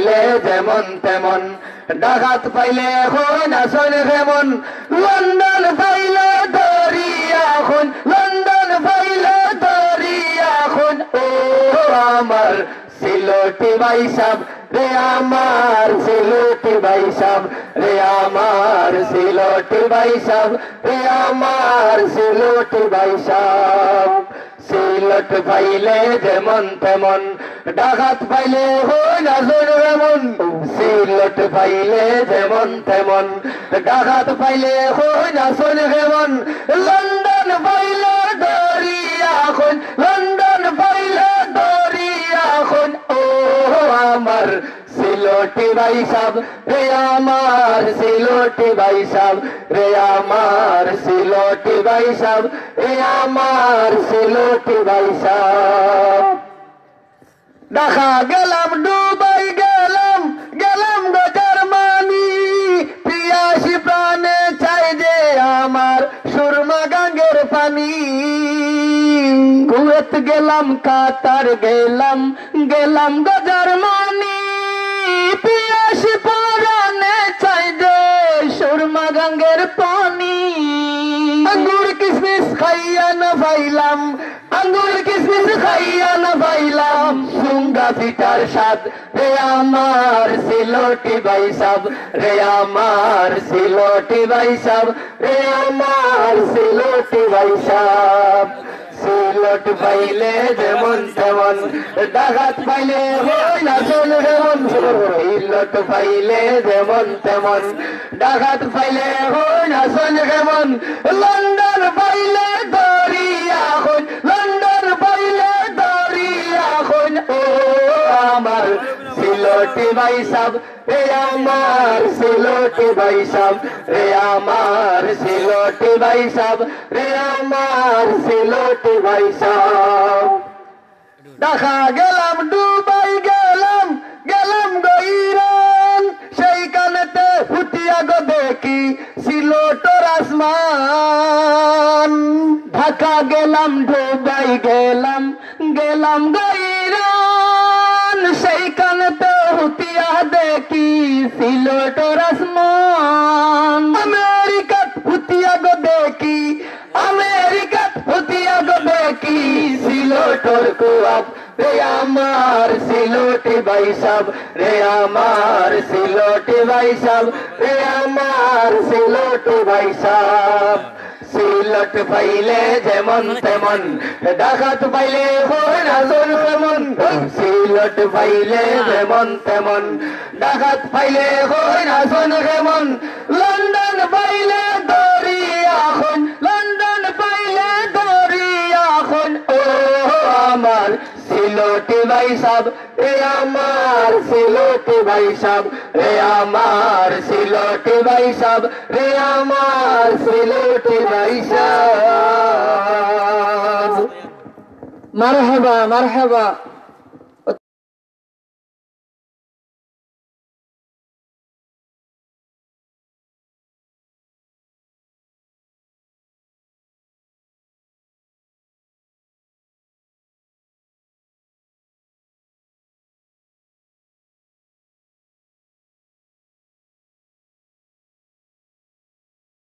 পাইলে যেমন তেমন ডাকাত পাইলে হয় না শোন কেমন লন্ডন পাইলে দরিয়া খুন লন্ডন পাইলে দরিয়া খুন ও আমার সিলোটি ভাই সাব রে আমার সিলোটি ভাই সাব রে আমার সিলোটি ভাই সাব রে আমার সিলোটি ভাই সাব সিলট পাইলে যেমন তেমন ডাকাত পাইলে হয় না শোন কেমন সিলট পাইলে যেমন তেমন ডাকাত পাইলে হয় না শোন কেমন লন্ডন পাইলে দরিয়া খুন লন্ডন পাইলে দরিয়া খুন ও আমার সিলোটি ভাই সাব রে আমার সিলোটি ভাই সাব রে আমার সিলোটি ভাই সাব রে আমার সিলোটি ভাই সাব দেখা গেলাম ডুবাই গেলাম গেলাম গো জার্মানি প্রিয়াসী প্রাণে চাই যে আমার সুরমা গাঙ্গের পানি কুয়েত গেলাম কাতার গেলাম গেলাম গো জার্মানি প্রিয়াসী প্রাণে চাই যে সুরমা গাঙ্গের পানি আঙ্গুর কিসমিস খাইয়া না পাইলাম আঙ্গুর কিসমিস খাইয়া না পাইলাম সুঙ্গা পিঠার স্বাদ রে আমার সিলোটি ভাই সাব রে আমার সিলোটি ভাই সাব রে আমার সিলোটি ভাই সাব সিলট পাইলে যেমন তেমন ডাকাত পাইলে হয় না শোন কেমন সিলট পাইলে যেমন তেমন ডাকাত পাইলে হয় না শোন কেমন লন্ডন পাইলে দরিয়া খুন লন্ডন পাইলে দরিয়া খুন ও আমার সিলোটি ভাই সাব রে আমার সিলোটি ভাই সাব রে আমার সিলোটি ভাই সাব রে আমার সিলোটি ভাই সাব দেখা গেলাম ডুবাই গেলাম গেলাম গো ইরান সেইখানেতে ফুটিয়া গো দেখি সিলোটর আসমান ঢাকা গেলাম ডুবাই গেলাম গেলাম গো ইরান সেইখানেতে ফুটিয়া দেখি সিলোটর আসমান আমেরিকা ফুটিয়া গো দেখি আমেরিকা ফুটিয়া গো দেখি সিলোটর কুয়াব রে আমার সিলোটি ভাই সাব রে আমার সিলোটি ভাই সাব রে আমার সিলোটি ভাই সাব সিলট পাইলে যেমন তেমন ডাকাত পাইলে হয় না শোন কেমন সিলট পাইলে যেমন তেমন ডাকাত পাইলে হয় না শোন কেমন লন্ডন পাইলে দরিয়া খুন লন্ডন পাইলে দরিয়া খুন ও আমার সিলোটি ভাই সাব রে আমার সিলোটি ভাই সাব রে আমার সিলোটি ভাই সাব রে আমার সিলোটি ভাই সাব মারহাবা মারহাবা।